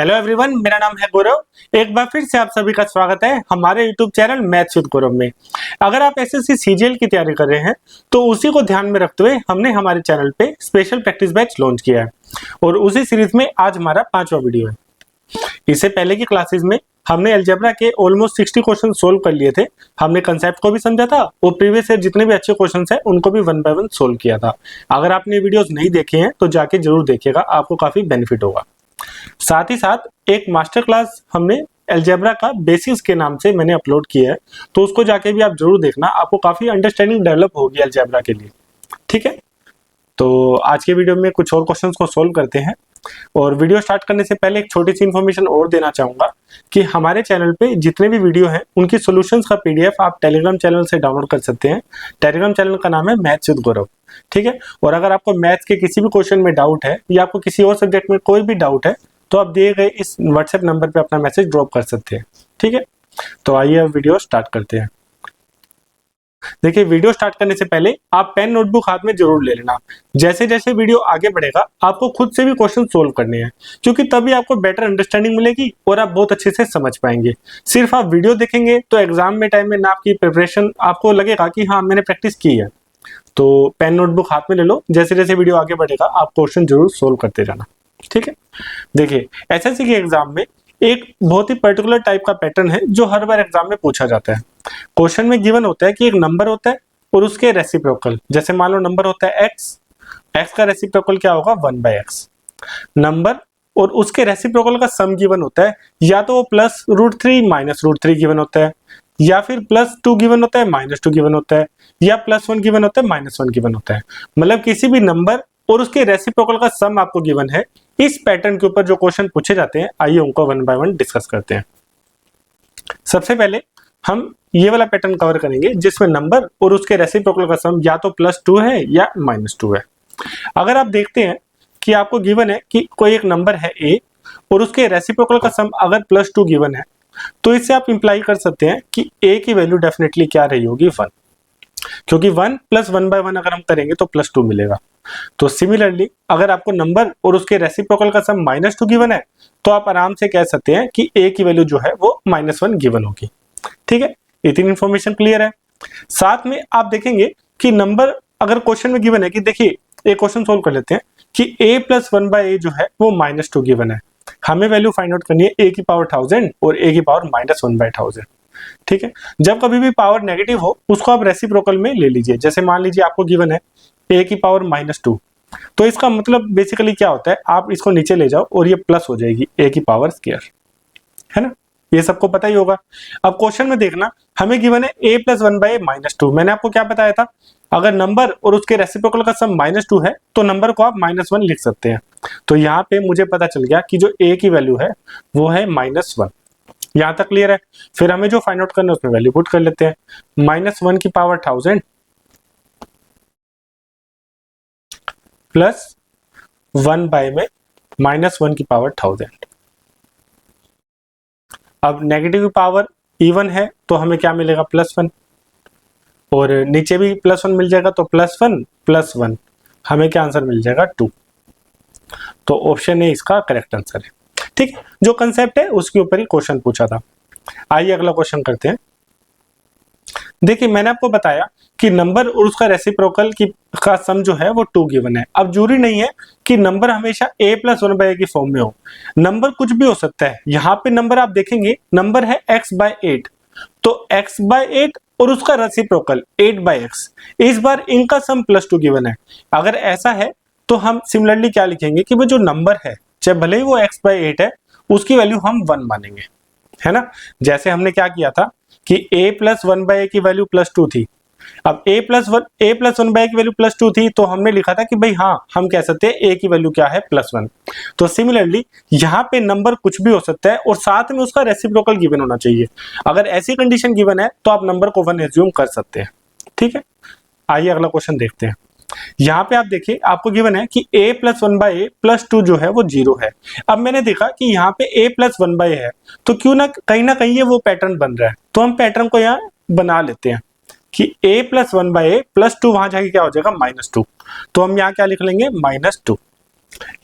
Hello everyone, मेरा नाम है गौरव। एक बार फिर से आप सभी का स्वागत है हमारे यूट्यूब चैनल मैथ्स विद गौरव में। अगर आप एसएससी सीजीएल की तैयारी कर रहे हैं तो उसी को ध्यान में रखते हुए हमने हमारे चैनल पे स्पेशल प्रैक्टिस बैच लॉन्च किया है और उसी सीरीज में आज हमारा 5वां वीडियो है। इससे पहले की क्लासेस में हमने अलजेब्रा के ऑलमोस्ट 60 क्वेश्चन सोल्व कर लिए थे। हमने कंसेप्ट को भी समझा था और प्रीवियस ईयर जितने भी अच्छे क्वेश्चन हैं उनको भी 1 बाय 1 सोल्व किया था। अगर आपने वीडियोस नहीं देखे हैं तो जाके जरूर देखिएगा, आपको काफी बेनिफिट होगा। साथ ही साथ एक मास्टर क्लास हमने अलजेब्रा का बेसिक्स के नाम से मैंने अपलोड किया है, तो उसको जाके भी आप जरूर देखना, आपको काफी अंडरस्टैंडिंग डेवलप होगी अलजेब्रा के लिए। ठीक है, तो आज के वीडियो में कुछ और क्वेश्चंस को सोल्व करते हैं। और वीडियो स्टार्ट करने से पहले एक छोटी सी इन्फॉर्मेशन और देना चाहूंगा कि हमारे चैनल पे जितने भी वीडियो हैं उनकी सॉल्यूशंस का पीडीएफ आप टेलीग्राम चैनल से डाउनलोड कर सकते हैं। टेलीग्राम चैनल का नाम है मैथ्स विद गौरव। ठीक है, और अगर आपको मैथ्स के किसी भी क्वेश्चन में डाउट है या आपको किसी और सब्जेक्ट में कोई भी डाउट है तो आप दिए गए इस व्हाट्सएप नंबर पे अपना मैसेज ड्रॉप कर सकते हैं। ठीक है, तो आइए अब वीडियो स्टार्ट करते हैं। देखिए, वीडियो स्टार्ट करने से पहले आप पेन नोटबुक हाथ में जरूर ले लेना। जैसे जैसे वीडियो आगे बढ़ेगा आपको खुद से भी क्वेश्चन सोल्व करने हैं, क्योंकि तभी आपको बेटर अंडरस्टैंडिंग मिलेगी और आप बहुत अच्छे से समझ पाएंगे। सिर्फ आप वीडियो देखेंगे तो एग्जाम में टाइम में ना आपकी प्रिपरेशन आपको लगेगा कि हाँ मैंने प्रैक्टिस की है। तो पेन नोटबुक हाथ में ले लो, जैसे जैसे वीडियो आगे बढ़ेगा आप क्वेश्चन जरूर सोल्व करते जाना। ठीक है, देखिए एसएससी के एग्जाम में एक बहुत ही पर्टिकुलर टाइप का पैटर्न है जो हर बार एग्जाम में पूछा जाता है। क्वेश्चन में गिवन होता है कि एक नंबर होता है और उसके रेसिप्रोकल, जैसे मान लो नंबर होता है x का रेसिप्रोकल क्या होगा 1/x। नंबर और उसके रेसिप्रोकल का सम गिवन होता है, या तो वो +√3 -√3 गिवन होता है, या फिर +2 गिवन होता है, -2 गिवन होता है, या +1 गिवन होता है, -1 गिवन होता है। मतलब किसी भी नंबर और उसके रेसिप्रोकल का सम आपको गिवन है। इस पैटर्न के ऊपर जो क्वेश्चन पूछे जाते हैं आइए उनको 1 बाय 1 डिस्कस करते हैं। सबसे पहले हम ये वाला पैटर्न कवर करेंगे जिसमें नंबर और उसके रेसिप्रोकल का सम या तो +2 है या -2 है। अगर आप देखते हैं कि आपको गिवन है कि कोई एक नंबर है a और उसके रेसिप्रोकल का सम अगर +2 गिवन है, तो इससे आप इंप्लाई कर सकते हैं कि a की वैल्यू डेफिनेटली क्या रही होगी 1, क्योंकि 1 + 1 बाय 1 अगर हम करेंगे तो +2 मिलेगा। तो सिमिलरली अगर आपको नंबर और उसके रेसिप्रोकल का सम -2 गिवन है तो आप आराम से कह सकते हैं कि a की वैल्यू जो है वो -1 गिवन होगी। ठीक है, इतनी इन्फॉर्मेशन क्लियर है। साथ में आप देखेंगे कि नंबर अगर क्वेश्चन में गिवन है कि देखिए एक क्वेश्चन सोल्व कर लेते हैं कि a + 1/a जो है वो -2 गिवन है। हमें वैल्यू फाइंड आउट करनी है a की पावर 1000 और a की पावर -1/1000। ठीक है, जब कभी भी पावर नेगेटिव हो उसको आप रेसिप्रोकल में ले लीजिए। जैसे मान लीजिए आपको गिवन है a की पावर -2, तो इसका मतलब बेसिकली क्या होता है, आप इसको नीचे ले जाओ और ये प्लस हो जाएगी a की पावर स्क्वायर, है ना। ये सबको पता ही होगा। अब क्वेश्चन में देखना हमें गिवन है a + 1/a -2। मैंने आपको क्या बताया था, अगर नंबर और उसके रेसिप्रोकल का सम -2 है तो नंबर को आप -1 लिख सकते हैं। तो यहाँ पे मुझे पता चल गया कि जो a की वैल्यू है वो है -1। यहाँ तक क्लियर है। फिर हमें जो फाइंड आउट करना है उसमें वैल्यू पुट कर लेते हैं। -1 की पावर 1000 प्लस 1/में -1 की पावर 1000। अब नेगेटिव पावर इवन है तो हमें क्या मिलेगा +1, और नीचे भी +1 मिल जाएगा तो +1 + 1 हमें क्या आंसर मिल जाएगा 2। तो ऑप्शन ए इसका करेक्ट आंसर है। ठीक, जो कंसेप्ट है उसके ऊपर ही क्वेश्चन पूछा था। आइए अगला क्वेश्चन करते हैं। देखिए मैंने आपको बताया कि नंबर और उसका रेसिप्रोकल का सम जो है वो 2 गिवन है। अब जरूरी नहीं है कि नंबर हमेशा a + 1/a की फॉर्म में हो, नंबर कुछ भी हो सकता है। यहाँ पे नंबर आप देखेंगे नंबर है x/8, तो x/8 और उसका रेसिप्रोकल 8/x। इस बार इनका सम +2 गिवन है। अगर ऐसा है तो हम सिमिलरली क्या लिखेंगे कि वो जो नंबर है चाहे भले ही वो x/8 है उसकी वैल्यू हम 1 मानेंगे, है ना। जैसे हमने क्या किया था कि a + 1/a की वैल्यू +2 थी। अब a + 1/a की वैल्यू +2 थी तो हमने लिखा था कि भाई हाँ हम कह सकते हैं a की वैल्यू क्या है +1। तो सिमिलरली यहाँ पे नंबर कुछ भी हो सकता है और साथ में उसका रेसिप्रोकल गिवन होना चाहिए। अगर ऐसी कंडीशन गिवन है तो आप नंबर को 1 एज्यूम कर सकते हैं। ठीक है, आइए अगला क्वेश्चन देखते हैं। यहाँ पे आप देखिए आपको गिवन है कि a + 1/a +2 जो है वो 0 है। अब मैंने देखा कि यहाँ पे a + 1/a है तो क्यों ना कहीं ये वो पैटर्न बन रहा है, तो हम पैटर्न को यहाँ बना लेते हैं कि a + 1/a +2 वहां जाके क्या हो जाएगा -2। तो हम यहाँ क्या लिख लेंगे -2।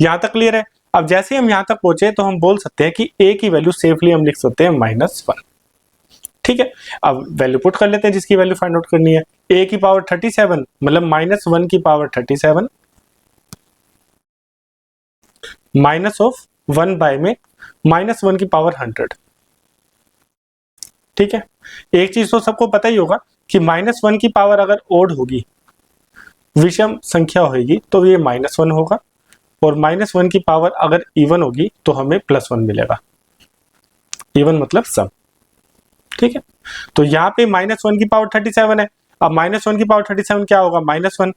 यहाँ तक क्लियर है। अब जैसे हम यहाँ तक पहुंचे तो हम बोल सकते हैं कि a की वैल्यू सेफली हम लिख सकते हैं -1। ठीक है, अब वैल्यू पुट कर लेते हैं जिसकी वैल्यू फाइंड आउट करनी है। a की पावर 37 मतलब -1 की पावर 37 माइनस ऑफ 1 बाय में -1 की पावर 100। ठीक है, एक चीज तो सबको पता ही होगा कि -1 की पावर अगर ओड होगी, विषम संख्या होगी, तो ये -1 होगा, और -1 की पावर अगर इवन होगी तो हमें +1 मिलेगा। इवन मतलब सम। ठीक है, तो यहाँ पे -1 की पावर 37 है। अब -1 की पावर 37 क्या होगा, -1,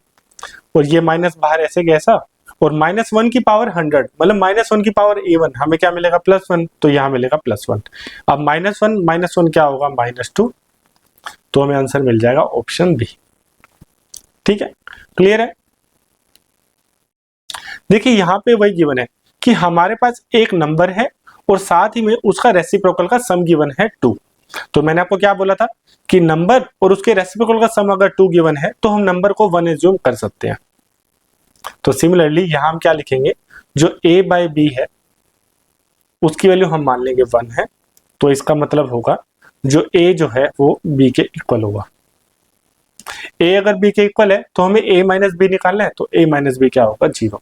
और ये माइनस बाहर ऐसे कैसा, और -1 की पावर 100 मतलब -1 की पावर इवन, हमें क्या मिलेगा, +1, तो यहाँ मिलेगा +1। अब -1 क्या होगा, -2, तो हमें आंसर मिल जाएगा ऑप्शन बी। ठीक है, क्लियर है। देखिए यहाँ पे वही गिवन है कि हमारे पास एक नंबर है और साथ ही में उसका रेसिप्रोकल का सम गिवन है 2। तो मैंने आपको क्या बोला था कि नंबर और उसके रेसिप्रोकल का सम अगर 2 गिवन है तो हम नंबर को 1 एज्यूम कर सकते हैं। तो सिमिलरली यहां हम क्या लिखेंगे, जो a बाय b है उसकी वैल्यू हम मान लेंगे 1 है, तो इसका मतलब होगा जो a जो है वो b के इक्वल होगा। a अगर b के इक्वल है तो हमें a माइनस बी निकालना है, तो a माइनस बी क्या होगा, 0।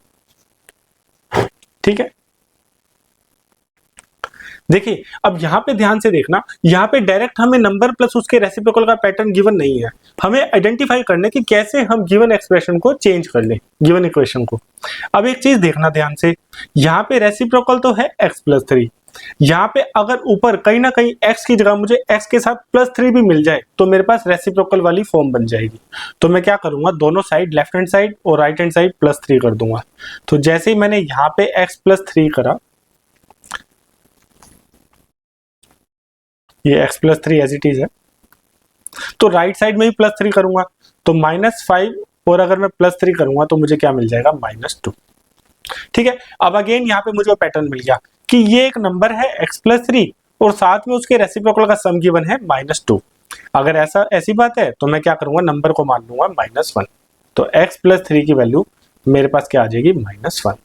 ठीक है, देखिए अब यहाँ पे ध्यान से देखना, यहाँ पे डायरेक्ट हमें नंबर प्लस उसके रेसिप्रोकल का पैटर्न गिवन नहीं है, हमें आइडेंटिफाई करने की कैसे हम गिवन एक्सप्रेशन को चेंज कर लें, गिवन इक्वेशन को। अब एक चीज देखना ध्यान से, यहाँ पे रेसिप्रोकल तो है x+3, यहाँ पे अगर ऊपर कहीं ना कहीं x की जगह मुझे x के साथ +3 भी मिल जाए तो मेरे पास रेसिप्रोकल वाली फॉर्म बन जाएगी। तो मैं क्या करूंगा, दोनों साइड लेफ्ट हैंड साइड और राइट हैंड साइड +3 कर दूंगा। तो जैसे ही मैंने यहाँ पे x+3 करा, ये x+3 एज इट इज है, तो राइट साइड में भी +3 करूंगा तो -5, और अगर मैं +3 करूंगा तो मुझे क्या मिल जाएगा, -2। ठीक है, अब अगेन यहाँ पे मुझे वो पैटर्न मिल गया कि ये एक नंबर है x+3 और साथ में उसके रेसिप्रोकल का सम गिवन है -2। अगर ऐसी बात है तो मैं क्या करूंगा, नंबर को मान लूंगा -1, तो x+3 की वैल्यू मेरे पास क्या आ जाएगी, -1।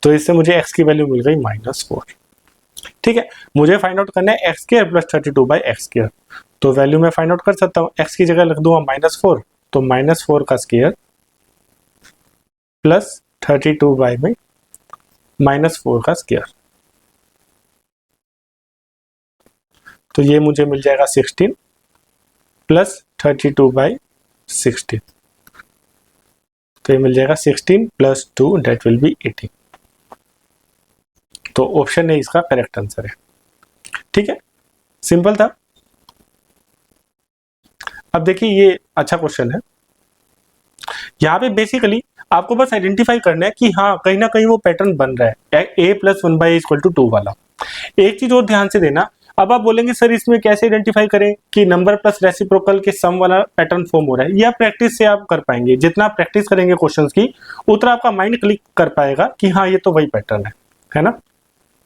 तो इससे मुझे x की वैल्यू मिल गई -4। ठीक है, मुझे फाइंड आउट करना है x² + 32/x²। तो वैल्यू मैं फाइंड आउट कर सकता हूँ, x की जगह लिख दूंगा -4, तो -4 का स्क्वायर प्लस 32 बाय में -4 का स्क्वायर, तो ये मुझे मिल जाएगा 16 प्लस 32/16, तो ये मिल जाएगा 16 + 2 डेट विल बी 18। तो ऑप्शन ए इसका करेक्ट आंसर है। ठीक है, सिंपल था। अब देखिए ये अच्छा क्वेश्चन है, यहाँ पे बेसिकली आपको बस आइडेंटिफाई करना है कि हाँ कहीं ना कहीं वो पैटर्न बन रहा है, a + 1/a = 2 वाला। एक चीज और ध्यान से देना, अब आप बोलेंगे सर इसमें कैसे आइडेंटिफाई करें कि नंबर प्लस रेसिप्रोकल के सम वाला पैटर्न फॉर्म हो रहा है, या प्रैक्टिस से आप कर पाएंगे। जितना आप प्रैक्टिस करेंगे क्वेश्चंस की उतना आपका माइंड क्लिक कर पाएगा कि हाँ ये तो वही पैटर्न है ना।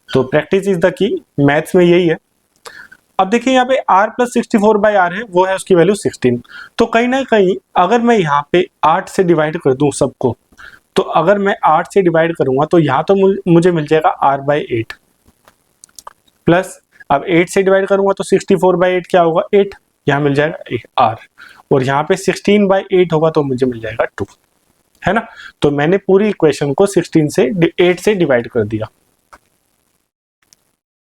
तो practice is the key, maths में यही है। अब देखिए यहाँ पे r + 64/r है, वो है उसकी वैल्यू 16। तो कहीं ना कहीं अगर मैं यहाँ पे 8 से डिवाइड कर दूं सबको, तो अगर मैं 8 से डिवाइड करूंगा तो यहाँ तो मुझे मिल जाएगा r/8 प्लस, अब 8 से डिवाइड करूंगा तो 64/8 क्या होगा, 8, यहाँ मिल जाएगा r, और यहाँ पे 16/8 होगा तो मुझे मिल जाएगा 2, है ना। तो मैंने पूरी इक्वेशन को 8 से डिवाइड कर दिया।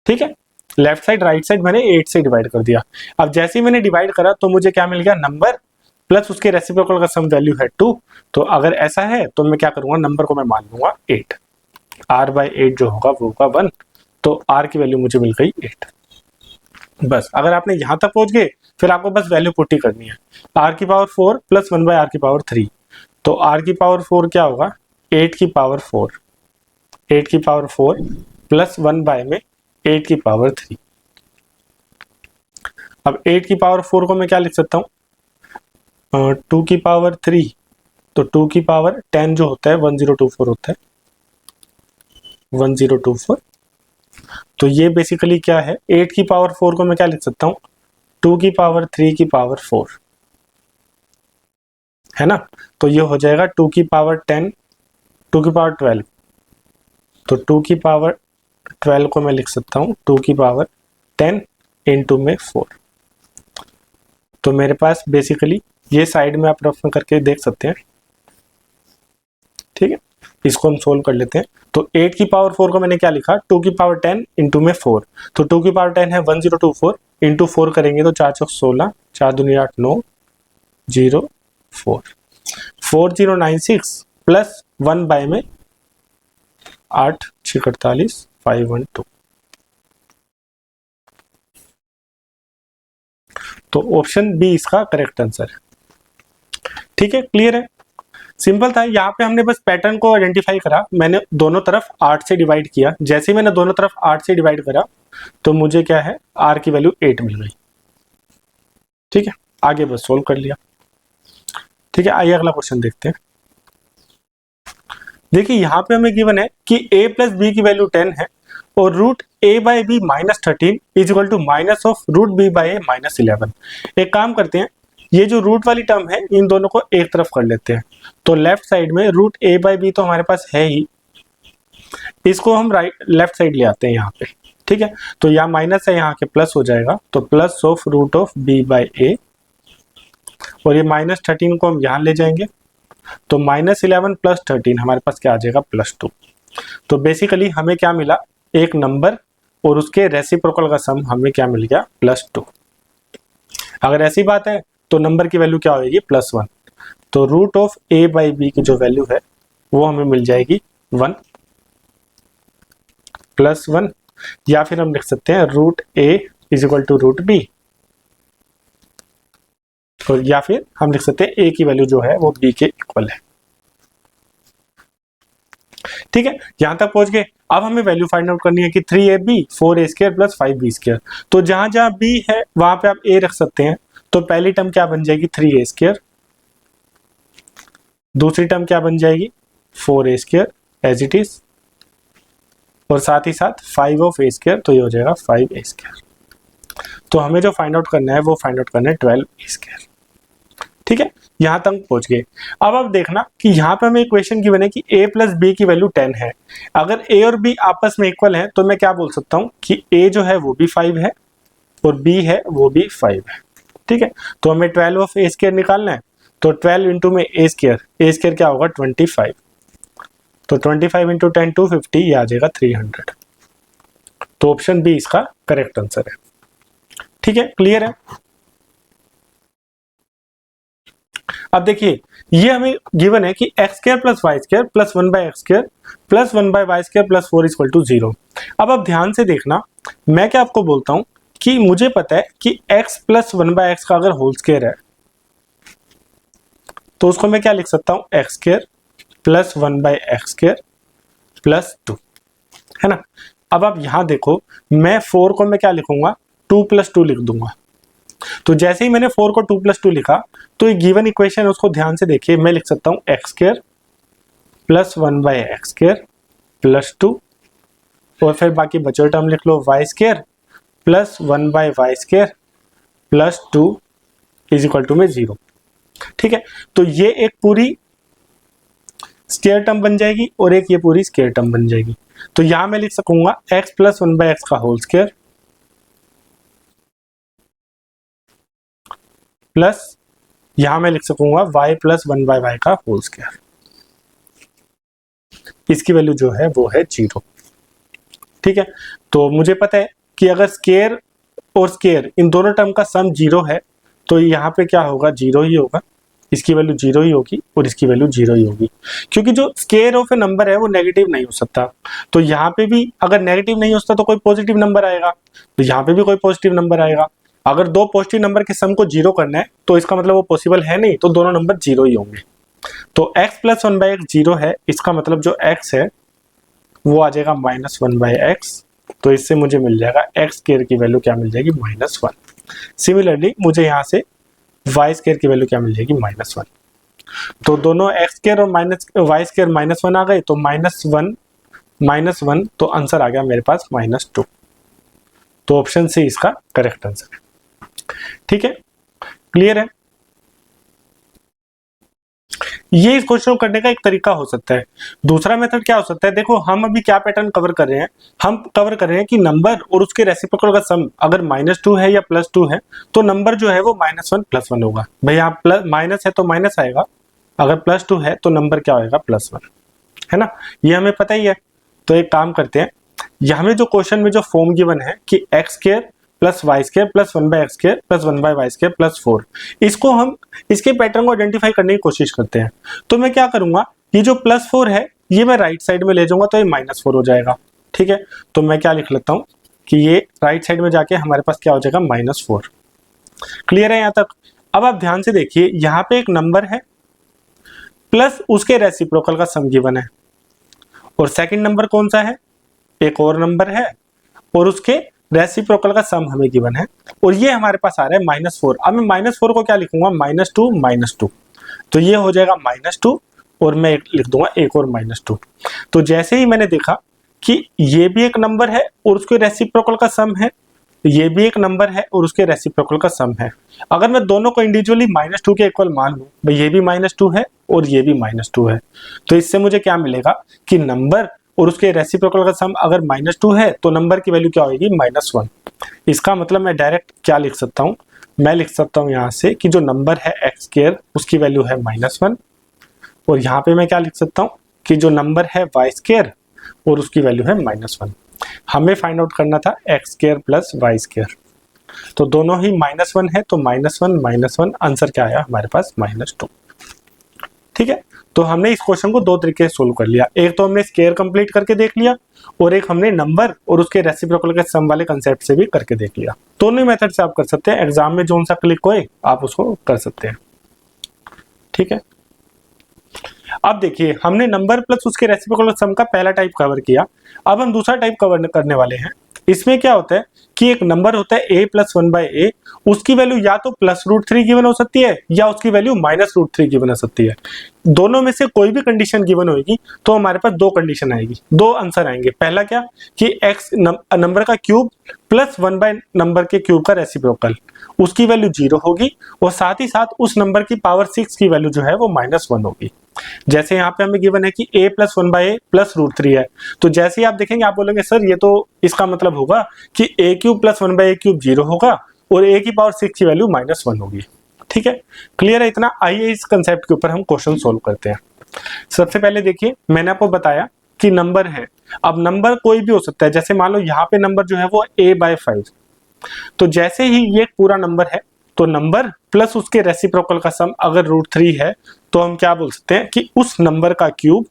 ठीक है, लेफ्ट साइड राइट साइड मैंने 8 से डिवाइड कर दिया। अब जैसे ही मैंने डिवाइड करा तो मुझे क्या मिल गया, नंबर प्लस उसके रेसिप्रोकल का सम वैल्यू है 2। तो अगर ऐसा है तो मैं क्या करूंगा, नंबर को मैं मान लूंगा 8, r/8 जो होगा वो होगा 1, तो r की वैल्यू मुझे मिल गई 8। बस अगर आपने यहां तक पहुंच गए फिर आपको बस वैल्यू पुट ही करनी है, r⁴ प्लस 1/r⁴, तो r⁴ क्या होगा, 8⁴, 8⁴ प्लस 1 बाय में 8⁴। अब 8⁴ को मैं क्या लिख सकता हूँ, 2⁴, तो 2⁻10 जो होता है 1024 होता है, 1024। तो ये बेसिकली क्या है, 8⁴ को मैं क्या लिख सकता हूँ, 2⁻3⁴, है ना। तो ये हो जाएगा 2⁻10, 2⁻12, तो 2 की पावर 12 को मैं लिख सकता हूँ 2 की पावर 10 इंटू में 4। तो मेरे पास बेसिकली ये साइड में आप रफ करके देख सकते हैं, ठीक है। इसको हम सोल्व कर लेते हैं। तो 8 की पावर 4 को मैंने क्या लिखा, 2 की पावर 10 इंटू में 4। तो 2 की पावर 10 है 1024 इंटू 4 करेंगे तो 4 चौक 16, 4 दूनी 8, 9 0 4 4096 प्लस 1 बाय में 8 6 48 512। तो ऑप्शन बी इसका करेक्ट आंसर है। ठीक है, क्लियर है, सिंपल था। यहाँ पे हमने बस पैटर्न को आइडेंटिफाई करा, मैंने दोनों तरफ 8 से डिवाइड किया। जैसे ही मैंने दोनों तरफ 8 से डिवाइड करा तो मुझे क्या है, आर की वैल्यू 8 मिल गई। ठीक है, आगे बस सोल्व कर लिया। ठीक है, आइए अगला क्वेश्चन देखते हैं। देखिए यहाँ पे हमें गिवन है कि a प्लस बी की वैल्यू 10 है और root a by B -13 is equal to minus of root b by a -11। एक काम करते हैं, ये जो रूट वाली टर्म है इन दोनों को एक तरफ कर लेते हैं। तो लेफ्ट साइड में रूट a बाई बी तो हमारे पास है ही, इसको हम लेफ्ट साइड ले आते हैं यहाँ पे। ठीक है, तो यहाँ माइनस है, यहाँ के प्लस हो जाएगा, तो plus of root of b by a, और ये -13 को हम यहाँ ले जाएंगे तो -11 प्लस 13 हमारे पास क्या आ जाएगा, +2। तो बेसिकली हमें क्या मिला, एक नंबर और उसके रेसिप्रोकल का सम हमें क्या मिल गया, +2। अगर ऐसी बात है तो नंबर की वैल्यू क्या होगी, +1। तो root of a by B की जो वैल्यू है वो हमें मिल जाएगी 1 +1, या फिर हम लिख सकते हैं root a is equal to root b, और या फिर हम लिख सकते हैं a की वैल्यू जो है वो b के इक्वल है। ठीक है, यहां तक पहुंच गए। अब हमें वैल्यू फाइंड आउट करनी है कि 3ab 4a² प्लस 5b²। तो जहां जहां b है वहां पे आप a रख सकते हैं। तो पहली टर्म क्या बन जाएगी, 3a², दूसरी टर्म क्या बन जाएगी, 4a² एज इट इज, और साथ ही साथ 5 ऑफ a², तो ये हो जाएगा 5a²। तो हमें जो फाइंड आउट करना है वो फाइंड आउट करना है 12a²। ठीक है, यहां तक पहुंच गए। अब आप देखना कि यहाँ पे हमें इक्वेशन गिवन है कि a प्लस बी की वैल्यू 10 है। अगर a और b आपस में इक्वल है तो मैं क्या बोल सकता हूँ कि a जो है वो भी 5 है और b है वो भी 5 है। ठीक है, तो हमें 12 ऑफ a² निकालना है। तो 12 इंटू में a² क्या होगा, 25। तो 25 इंटू 10 250, ये आ जाएगा 300। तो ऑप्शन बी इसका करेक्ट आंसर है। ठीक है, क्लियर है। अब देखिए ये हमें गिवन है कि x² plus y² plus 1/x² plus 1/y² plus 4 equal to 0। अब आप ध्यान से देखना, मैं क्या आपको बोलता हूं कि मुझे पता है कि x प्लस 1/x का अगर होल स्क्वायर है तो उसको मैं क्या लिख सकता हूं, x² प्लस 1/x² प्लस 2, है ना। अब आप यहां देखो, मैं 4 को मैं क्या लिखूंगा, 2 + 2 लिख दूंगा। तो जैसे ही मैंने 4 को 2 + 2 लिखा तो ये गिवन इक्वेशन उसको ध्यान से देखिए, मैं लिख सकता हूं x² प्लस 1/x² प्लस 2, और फिर बाकी बचे टर्म लिख लो y² plus 1/y² plus 2 is equal to में 0। ठीक है, तो ये एक पूरी स्क्वायर टर्म बन जाएगी और एक ये पूरी स्क्वायर टर्म बन जाएगी। तो यहां मैं लिख सकूंगा x प्लस 1/x का होल स्क्वायर प्लस यहां मैं लिख सकूंगा y प्लस 1/y का होल स्क्वायर। इसकी वैल्यू जो है वो है 0। ठीक है, तो मुझे पता है कि अगर स्क्वायर और स्क्वायर इन दोनों टर्म का सम 0 है तो यहाँ पे क्या होगा, 0 ही होगा। इसकी वैल्यू 0 ही होगी और इसकी वैल्यू 0 ही होगी, क्योंकि जो स्क्वायर ऑफ ए नंबर है वो नेगेटिव नहीं हो सकता। तो यहाँ पे भी अगर नेगेटिव नहीं हो सकता तो कोई पॉजिटिव नंबर आएगा, तो यहाँ पे भी कोई पॉजिटिव नंबर आएगा। अगर दो पॉजिटिव नंबर के सम को 0 करना है तो इसका मतलब वो पॉसिबल है नहीं, तो दोनों नंबर 0 ही होंगे। तो x प्लस 1/x 0 है, इसका मतलब जो x है वो आ जाएगा -1/x। तो इससे मुझे मिल जाएगा x² की वैल्यू क्या मिल जाएगी, -1। सिमिलरली मुझे यहाँ से y² की वैल्यू क्या मिल जाएगी, -1। तो दोनों x² और y² -1 आ गए, तो -1 तो आंसर आ गया मेरे पास -2। तो ऑप्शन सी इसका करेक्ट आंसर है। ठीक है, क्लियर है। ये इस क्वेश्चन को करने का एक तरीका हो सकता है। दूसरा मेथड क्या हो सकता है, देखो हम अभी क्या पैटर्न कवर कर रहे हैं, हम कवर कर रहे हैं कि नंबर और उसके रेसिप्रोकल का सम अगर -2 है या +2 है तो नंबर जो है वो -1 +1 होगा। भाई यहाँ प्लस माइनस है तो माइनस आएगा, अगर +2 है तो नंबर क्या होगा, +1, है ना, ये हमें पता ही है। तो एक काम करते हैं, यहाँ में जो क्वेश्चन में जो फॉर्म गिवन है कि x² + y² + 1/x² + 1/y² + 4, इसको हम इसके पैटर्न को आइडेंटिफाई करने की कोशिश करते हैं। तो मैं क्या करूंगा, ये जो +4 है ये मैं राइट साइड में ले जाऊंगा तो ये -4 हो जाएगा। ठीक है, तो मैं क्या लिख लेता हूं कि ये राइट साइड में जाके हमारे पास क्या हो जाएगा, -4। क्लियर है यहाँ तक। अब आप ध्यान से देखिए, यहाँ पे एक नंबर है प्लस उसके रेसिप्रोकल का सम गिवन है, और सेकंड नंबर कौन सा है, एक और नंबर है और उसके रेसिप्रोकल का सम हमें गिवन है, और ये हमारे पास आ रहा है -4। अब मैं -4 को क्या लिखूंगा, -2 तो ये हो जाएगा -2, और मैं लिख दूंगा एक और -2। तो जैसे ही मैंने देखा कि ये भी एक नंबर है और उसके रेसिप्रोकल का सम है, ये भी एक नंबर है और उसके रेसिप्रोकल का सम है, अगर मैं दोनों को इंडिविजुअली -2 के इक्वल मान लूं, भाई ये भी -2 है और ये भी -2 है, तो इससे मुझे क्या मिलेगा कि नंबर और उसके रेसिप्रोकल का सम अगर -2 है तो नंबर की वैल्यू क्या होगी, -1। इसका मतलब मैं डायरेक्ट क्या लिख सकता हूं, मैं लिख सकता हूं यहां से कि जो नंबर है x² उसकी वैल्यू है -1, और यहाँ पे मैं क्या लिख सकता हूँ कि जो नंबर है y² और उसकी वैल्यू है -1। हमें फाइंड आउट करना था x² + y², तो दोनों ही -1 है तो -1 आंसर क्या आया हमारे पास, -2। ठीक है, तो हमने इस क्वेश्चन को दो तरीके से सोल्व कर लिया, एक तो हमने स्केयर कंप्लीट करके देख लिया और एक हमने नंबर और उसके रेसिप्रोकल के सम वाले कंसेप्ट से भी करके देख लिया। दोनों मेथड से आप कर सकते हैं, एग्जाम में जो सा क्लिक होए आप उसको कर सकते हैं। ठीक है, अब देखिए हमने नंबर प्लस उसके रेसिप्रोकल सम का पहला टाइप कवर किया, अब हम दूसरा टाइप कवर करने वाले हैं। इसमें क्या होता है कि एक नंबर होता है a + 1/a, उसकी वैल्यू या तो +√3 गिवन हो सकती है या उसकी वैल्यू -√3 गिवन हो सकती है। दोनों में से कोई भी कंडीशन गिवन होगी तो हमारे पास दो कंडीशन आएगी, दो आंसर आएंगे। पहला क्या कि x नंबर का क्यूब प्लस 1 नंबर के क्यूब का रेसिप्रोकल, उसकी वैल्यू 0 होगी, और साथ ही साथ उस नंबर की पावर 6 की वैल्यू जो है वो -1 होगी। जैसे यहाँ पे हमें गिवन है कि a + 1/a + √3 है, तो जैसे ही आप देखेंगे आप बोलेंगे सर ये तो इसका मतलब होगा कि a³ + 1/a³ 0 होगा और a की पावर 6 की वैल्यू -1 होगी। ठीक है, क्लियर है इतना। आइए इस कंसेप्ट के ऊपर हम क्वेश्चन सोल्व करते हैं। सबसे पहले देखिए मैंने आपको बताया कि नंबर है, अब नंबर कोई भी हो सकता है, जैसे मान लो यहाँ पे नंबर जो है वो a/5, तो जैसे ही ये पूरा नंबर है तो नंबर प्लस उसके रेसिप्रोकल का सम अगर √3 है तो हम क्या बोल सकते हैं कि उस नंबर का क्यूब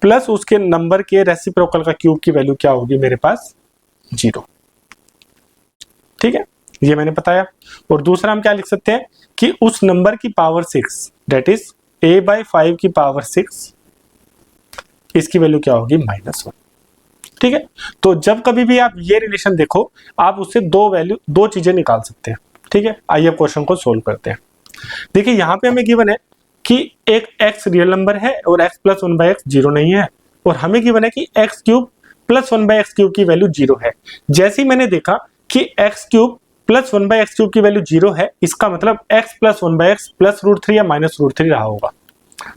प्लस उसके नंबर के रेसिप्रोकल का क्यूब की वैल्यू क्या होगी मेरे पास, 0। ठीक है, ये मैंने बताया। और दूसरा हम क्या लिख सकते हैं कि उस नंबर की पावर 6 दैट इज a/5 की पावर 6, इसकी वैल्यू क्या होगी, -1। ठीक है, तो जब कभी भी आप ये रिलेशन देखो आप उससे दो चीजें निकाल सकते हैं। ठीक है, आइए क्वेश्चन को सोल्व करते हैं। देखिए यहाँ पे हमें गिवन है कि एक x रियल नंबर है और x + 1/x 0 नहीं है, और हमें गिवन है कि x³ + 1/x³ की वैल्यू 0 है। जैसे ही मैंने देखा कि x³ + 1/x³ की वैल्यू 0 है, इसका मतलब x + 1/x + √3 या -√3 रहा होगा।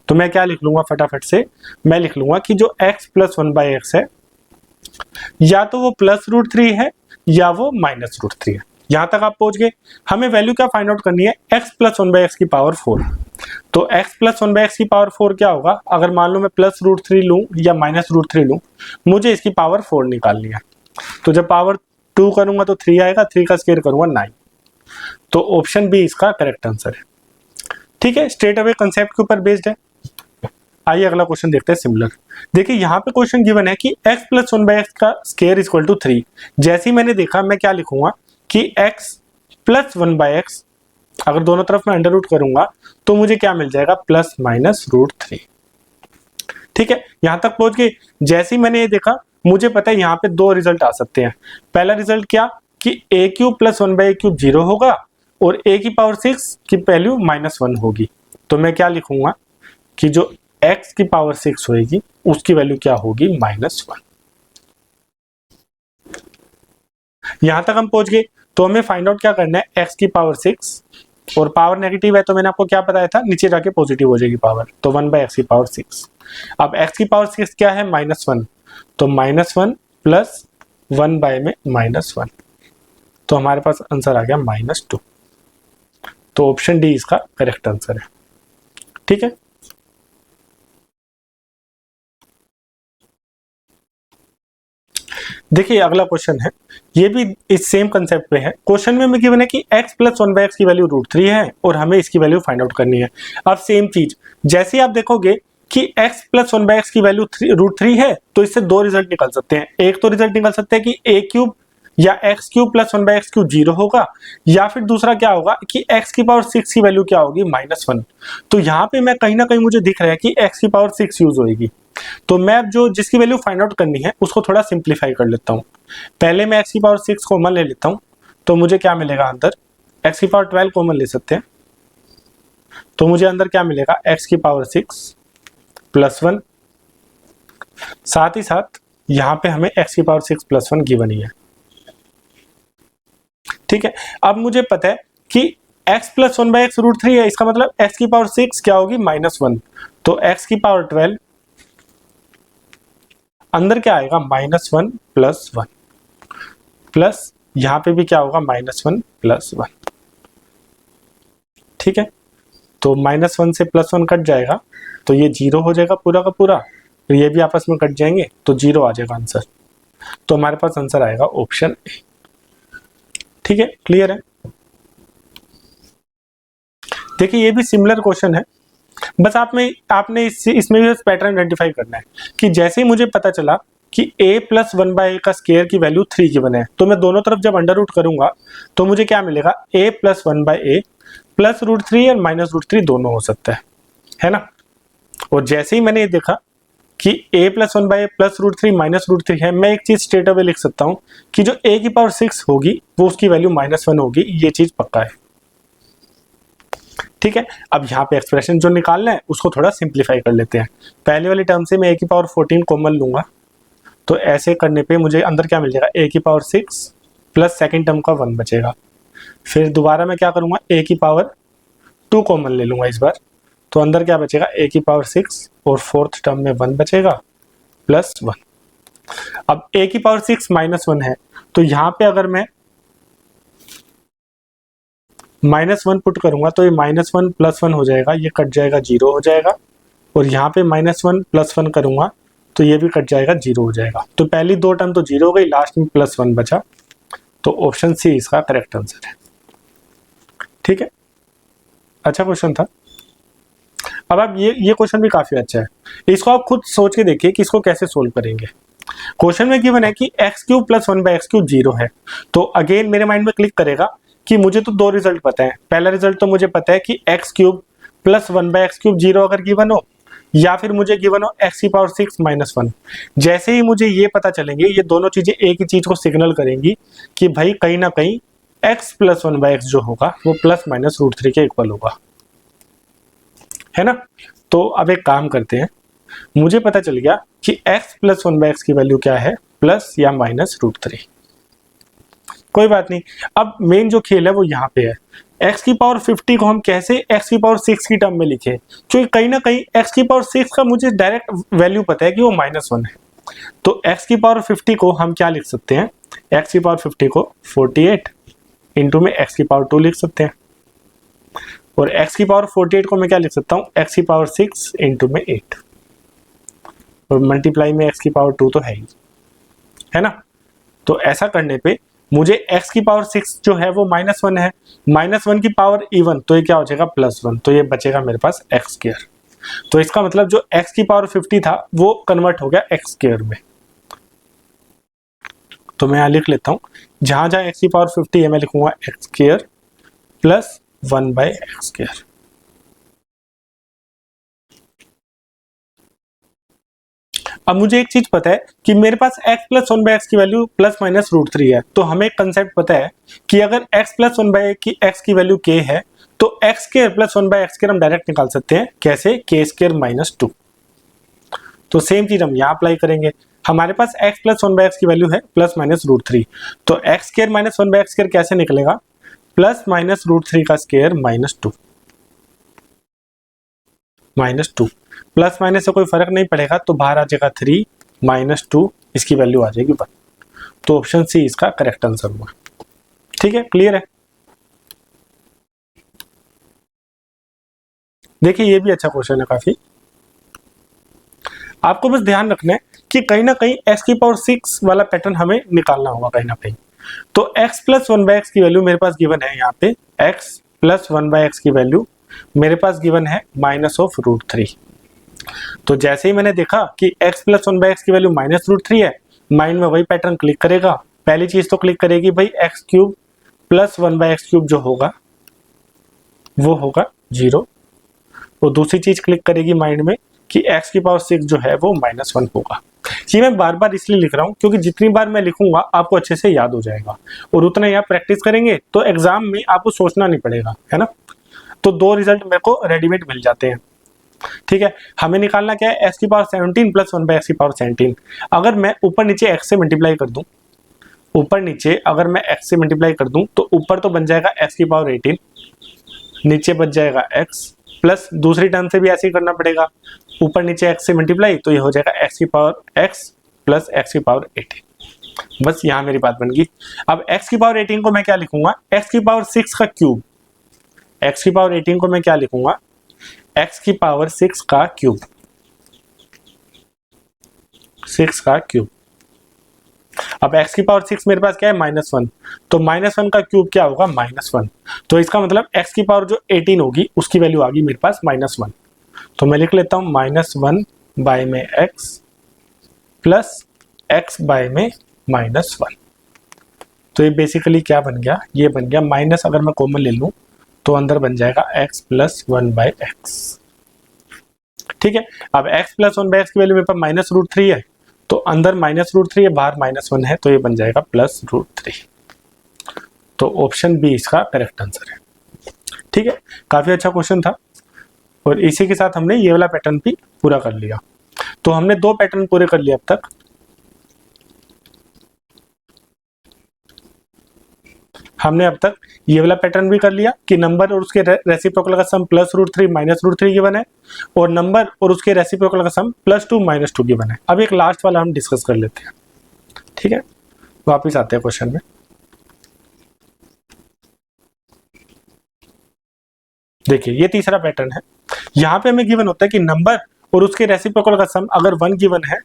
तो मैं क्या लिख लूंगा फटाफट से, मैं लिख लूंगा कि जो x + 1/x है या तो वो +√3 है या वो -√3 है। यहां तक आप पहुंच गए। हमें वैल्यू क्या फाइंड आउट करनी है, x + 1/x की पावर 4। तो x + 1/x की पावर 4 क्या होगा, अगर मान लो मैं +√3 लूं या -√3 लूं, मुझे इसकी पावर 4 निकालनी है। तो जब पावर 2 करूंगा तो 3 आएगा, 3 का स्क्वायर करूंगा 9। तो ऑप्शन बी इसका करेक्ट आंसर है। ठीक है, स्ट्रेट अवे कंसेप्ट के ऊपर बेस्ड है। आइए अगला क्वेश्चन देखते हैं सिमिलर। देखिए यहाँ पे क्वेश्चन गिवन है कि x + 1/x का स्क्वायर = 3। जैसे ही मैंने देखा मैं क्या लिखूंगा कि x + 1/x, अगर दोनों तरफ मैं अंडर रूट करूंगा तो मुझे क्या मिल जाएगा, +-√3। ठीक है, यहां तक पहुंच गए। जैसे ही मैंने ये देखा मुझे पता है यहाँ पे दो रिजल्ट आ सकते हैं। पहला रिजल्ट क्या कि a³ + 1/a³ 0 होगा और a की पावर 6 की वैल्यू -1 होगी। तो मैं क्या लिखूंगा कि जो x की पावर 6 होगी उसकी वैल्यू क्या होगी, -1। यहां तक हम पहुंच गए। तो हमें फाइंड आउट क्या करना है, x की पावर 6 और पावर नेगेटिव है तो मैंने आपको क्या बताया था, नीचे जाके पॉजिटिव हो जाएगी पावर, तो 1/x की पावर 6। अब x की पावर 6 क्या है, -1, तो -1 प्लस 1 में -1, तो हमारे पास आंसर आ गया -2। तो ऑप्शन डी इसका करेक्ट आंसर है। ठीक है, देखिए अगला क्वेश्चन है, ये भी इस सेम कंसेप्ट पे है। क्वेश्चन में गिवन है कि x प्लस 1/x की वैल्यू √3 है और हमें इसकी वैल्यू फाइंड आउट करनी है। अब सेम चीज, जैसे ही आप देखोगे कि x प्लस 1/x की वैल्यू √3 है, तो इससे दो रिजल्ट निकल सकते हैं। एक तो रिजल्ट निकल सकते हैं कि a³ या x³ प्लस 1/x³ 0 होगा, या फिर दूसरा क्या होगा कि x की पावर 6 की वैल्यू क्या होगी, -1। तो यहाँ पे मैं कहीं ना कहीं मुझे दिख रहा है कि x की पावर 6 यूज होगी। तो मैं अब जो जिसकी वैल्यू फाइंड आउट करनी है उसको थोड़ा सिंप्लीफाई कर लेता हूँ। पहले मैं x की पावर 6 कॉमन ले लेता हूँ, तो मुझे क्या मिलेगा अंदर, x की पावर 12 कॉमन ले सकते हैं, तो मुझे अंदर क्या मिलेगा, x की पावर 6 प्लस 1। साथ ही साथ यहाँ पे हमें x की पावर 6 प्लस 1 गिवन ही है। ठीक है, अब मुझे पता है कि x प्लस 1/x √3 है, इसका मतलब x की पावर 6 क्या होगी, -1, तो x की पावर 12 अंदर क्या आएगा, -1 प्लस 1, प्लस यहां पे भी क्या होगा, -1 प्लस 1। ठीक है, तो -1 से +1 कट जाएगा, तो ये 0 हो जाएगा पूरा का पूरा, तो ये भी आपस में कट जाएंगे, तो 0 आ जाएगा आंसर। तो हमारे पास आंसर आएगा ऑप्शन ए। ठीक है, क्लियर है। देखिए ये भी सिमिलर क्वेश्चन है, बस आपने इसमें भी पैटर्न आइडेंटिफाई करना है कि जैसे ही मुझे पता चला कि a प्लस 1/a का स्केयर की वैल्यू 3 गिवन है, तो मैं दोनों तरफ जब अंडर रूट करूंगा तो मुझे क्या मिलेगा, a प्लस 1/a प्लस √3 और माइनस √3 दोनों हो सकता है ना। और जैसे ही मैंने ये देखा कि a plus 1/a plus √3 minus √3 है, मैं एक चीज स्ट्रेट अवे लिख सकता हूँ कि जो a की पावर 6 होगी वो उसकी वैल्यू -1 होगी, ये चीज पक्का है। ठीक है, अब यहाँ पे एक्सप्रेशन जो निकालना है उसको थोड़ा सिंप्लीफाई कर लेते हैं। पहले वाली टर्म से मैं a की पावर 14 कॉमन लूंगा, तो ऐसे करने पे मुझे अंदर क्या मिल जाएगा, a की पावर 6 प्लस सेकेंड टर्म का 1 बचेगा। फिर दोबारा मैं क्या करूंगा, a की पावर 2 कॉमन ले लूंगा इस बार, तो अंदर क्या बचेगा, a की पावर 6 और फोर्थ टर्म में 1 बचेगा प्लस 1। अब a की पावर 6 -1 है, तो यहाँ पे अगर मैं -1 पुट करूंगा तो ये -1 प्लस 1 हो जाएगा, ये कट जाएगा 0 हो जाएगा, और यहाँ पे -1 प्लस 1 करूंगा तो ये भी कट जाएगा 0 हो जाएगा। तो पहली दो टर्म तो 0 हो गई, लास्ट में +1 बचा, तो ऑप्शन सी इसका करेक्ट आंसर है। ठीक है, अच्छा क्वेश्चन था। अब आप ये क्वेश्चन भी काफी अच्छा है, इसको आप खुद सोच के देखिए कि इसको कैसे सोल्व करेंगे। क्वेश्चन में गिवन है कि x³ प्लस 1/x³ 0 है, तो अगेन मेरे माइंड में क्लिक करेगा कि मुझे तो दो रिजल्ट पता है। पहला रिजल्ट तो मुझे पता है कि x³ प्लस 1/x³ 0 अगर गिवन हो, या फिर मुझे गिवन हो x की पावर 6 -1। जैसे ही मुझे ये पता चलेंगे, ये दोनों चीजें एक ही चीज को सिग्नल करेंगी कि भाई कहीं ना कहीं x प्लस 1/x जो होगा वो प्लस माइनस √3 के इक्वल होगा, है ना। तो अब एक काम करते हैं, मुझे पता चल गया कि x प्लस 1/x की वैल्यू क्या है, प्लस या माइनस √3। कोई बात नहीं, अब मेन जो खेल है वो यहाँ पे है। x की पावर 50 को हम कैसे x की पावर 6 की टर्म में लिखे, क्योंकि कहीं ना कहीं x की पावर 6 का मुझे डायरेक्ट वैल्यू पता है कि वो -1 है। तो x की पावर 50 को हम क्या लिख सकते हैं, x की पावर 50 को 48 इंटू में x की पावर 2 लिख सकते हैं, और x की पावर 48 को मैं क्या लिख सकता हूँ, x की पावर 6 इंटू में 8, और मल्टीप्लाई में x की पावर 2 तो है ही, है ना। तो ऐसा करने पे मुझे x की पावर 6 जो है वो -1 है, -1 की पावर इवन, तो ये क्या हो जाएगा, +1, तो ये बचेगा मेरे पास x²। तो इसका मतलब जो x की पावर 50 था वो कन्वर्ट हो गया x² में। तो मैं यहाँ लिख लेता हूँ, जहां जहां x की पावर 50 है मैं लिखूंगा x² प्लस 1/x²। अब मुझे एक चीज पता है कि मेरे पास x प्लस 1/x की वैल्यू प्लस माइनस √3 है, तो हमें एक कंसेप्ट पता है कि अगर x प्लस 1/x की वैल्यू k है, तो x² प्लस 1/x² हम डायरेक्ट निकाल सकते हैं, कैसे, k² - 2। तो सेम चीज हम यहाँ अप्लाई करेंगे। हमारे पास x प्लस 1/x की वैल्यू है प्लस माइनस √3, तो x² - 1/x² कैसे निकलेगा, प्लस माइनस रूट 3 का स्क्वायर -2 -2 प्लस माइनस से कोई फर्क नहीं पड़ेगा, तो बाहर आ जाएगा 3 -2, इसकी वैल्यू आ जाएगी 1। तो ऑप्शन सी इसका करेक्ट आंसर हुआ। ठीक है, क्लियर है। देखिए ये भी अच्छा क्वेश्चन है काफी। आपको बस ध्यान रखना है कि कहीं ना कहीं x की पावर 6 वाला पैटर्न हमें निकालना होगा कहीं ना कहीं। तो x प्लस 1/x की वैल्यू मेरे पास गिवन है, यहाँ पे x प्लस 1/x की वैल्यू मेरे पास गिवन है -√3। तो जैसे ही मैंने देखा कि x प्लस 1/x की वैल्यू -√3 है, माइंड में वही पैटर्न क्लिक करेगा। पहली चीज तो क्लिक करेगी भाई x³ प्लस 1/x³ जो होगा वो होगा 0। और दूसरी चीज क्लिक करेगी माइंड में कि x की पावर 6 जो है वो -1 होगा। ये मैं बार बार इसलिए लिख रहा हूँ क्योंकि जितनी बार मैं लिखूंगा आपको अच्छे से याद हो जाएगा, और उतना ही आप प्रैक्टिस करेंगे तो एग्जाम में आपको सोचना नहीं पड़ेगा, है ना। तो दो रिजल्ट मेरे को रेडीमेड मिल जाते हैं। ठीक है, हमें निकालना क्या है, x की पावर 17 प्लस 1/x की पावर 17। अगर मैं ऊपर नीचे x से मल्टीप्लाई कर दूं, ऊपर नीचे अगर मैं x से मल्टीप्लाई कर दूं तो ऊपर तो बन जाएगा x की पावर 18, नीचे बच जाएगा x, प्लस दूसरी टर्म से भी ऐसे ही करना पड़ेगा, ऊपर नीचे x से मल्टीप्लाई तो ये हो जाएगा x की पावर x प्लस x की पावर 18। बस यहाँ मेरी बात बन गई। अब x की पावर 18 को मैं क्या लिखूंगा, x की पावर 6 का क्यूब। x की पावर 18 को मैं क्या लिखूंगा, x की पावर 6 का क्यूब, 6 का क्यूब। अब x की पावर 6 मेरे पास क्या है, -1, तो -1 का क्यूब क्या होगा, -1। तो इसका मतलब x की पावर जो 18 होगी उसकी वैल्यू आ गई मेरे पास -1। तो मैं लिख लेता हूं -1 बाय में x प्लस x बाय में -1। तो ये बेसिकली क्या बन गया, ये बन गया माइनस, अगर मैं कॉमन ले लूं तो अंदर बन जाएगा x प्लस 1/x। ठीक है, अब x प्लस 1/x की वैल्यू मेरे पास -√3 है, तो अंदर -√3 है, बाहर -1 है, तो ये बन जाएगा +√3। तो ऑप्शन बी इसका करेक्ट आंसर है। ठीक है, काफी अच्छा क्वेश्चन था, और इसी के साथ हमने ये वाला पैटर्न भी पूरा कर लिया। तो हमने 2 पैटर्न पूरे कर लिए अब तक। हमने अब तक ये वाला पैटर्न भी कर लिया कि नंबर और उसके रेसिप्रोकल का सम +√3 -√3 गिवन है, और नंबर और उसके रेसिप्रोकल का सम +2 -2 गिवन है। अब एक लास्ट वाला हम डिस्कस कर लेते हैं। ठीक है, वापिस आते हैं क्वेश्चन में। देखिए ये तीसरा पैटर्न है। यहाँ पे हमें गिवन होता है कि नंबर और उसके रेसिप्रोकल का सम अगर 1 गिवन है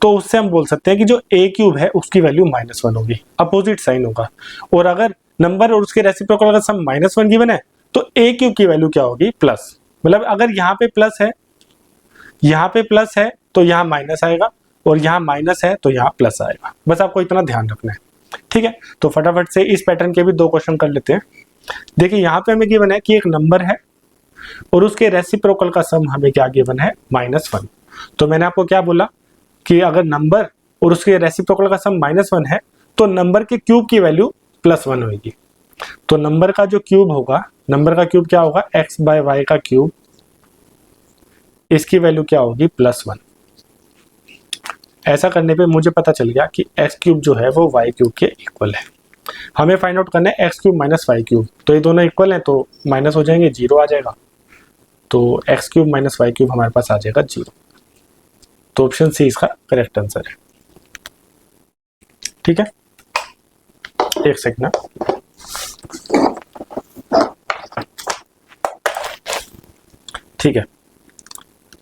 तो उससे हम बोल सकते हैं कि जो a³ है उसकी वैल्यू -1 होगी, अपोजिट साइन होगा। और अगर नंबर और उसके रेसिप्रोकल का सम -1 गिवन है तो a³ की वैल्यू क्या होगी, प्लस। मतलब अगर यहाँ पे प्लस है, यहाँ पे प्लस है तो यहाँ माइनस आएगा, और यहाँ माइनस है तो यहाँ प्लस आएगा। बस आपको इतना ध्यान रखना है। ठीक है, तो फटाफट से इस पैटर्न के भी 2 क्वेश्चन कर लेते हैं। देखिए यहाँ पे हमें गिवन है कि एक नंबर है और उसके रेसिप्रोकल का सम हमें क्या गिवन है, -1। तो मैंने आपको क्या बोला कि अगर नंबर और उसके रेसिप्रोकल का सम -1 है तो नंबर के क्यूब की वैल्यू +1 होगी। तो नंबर का जो क्यूब होगा, नंबर का क्यूब क्या होगा, x/y का क्यूब, इसकी वैल्यू क्या होगी, +1। ऐसा करने पे मुझे पता चल गया कि x³ जो है वो y³ के इक्वल है। हमें फाइंड आउट करना है x³ - y³। तो ये दोनों इक्वल हैं तो माइनस हो जाएंगे, 0 आ जाएगा। तो x³ - y³ हमारे पास आ जाएगा 0। तो ऑप्शन सी इसका करेक्ट आंसर है। ठीक है, एक सेकंड ना। ठीक है,